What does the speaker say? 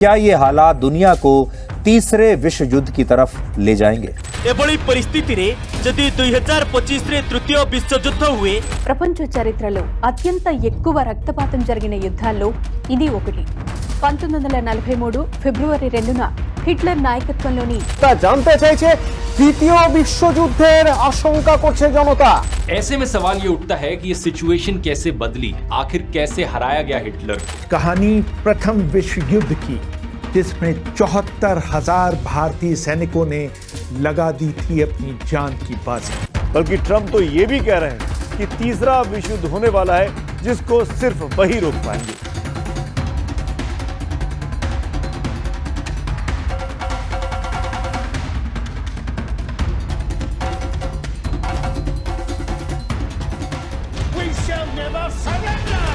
क्या ये हालात दुनिया को तीसरे विश्व युद्ध की तरफ ले जाएंगे? एभली परिस्थिति रे जदि 2025 रे तृतीय विश्व युद्ध हुए ప్రపంచ చరిత్రలో అత్యంత ఎక్కువ రక్తపాతం జరిగిన యుద్ధాల్లో ఇది ఒకటి. 1943 ఫిబ్రవరి 2న হিটলার নায়কত্বంలోని জানতে চাইছে তৃতীয় বিশ্বযুদ্ধের আশঙ্কা করছে জনতা। ऐसे में सवाल ये उठता है कि ये सिचुएशन कैसे बदली, आखिर कैसे हराया गया हिटलर। कहानी प्रथम विश्व युद्ध की, जिसमें 74,000 भारतीय सैनिकों ने लगा दी थी अपनी जान की बाजी। बल्कि ट्रंप तो ये भी कह रहे हैं कि तीसरा विश्व युद्ध होने वाला है जिसको सिर्फ वही रोक पाएंगे। We shall never surrender!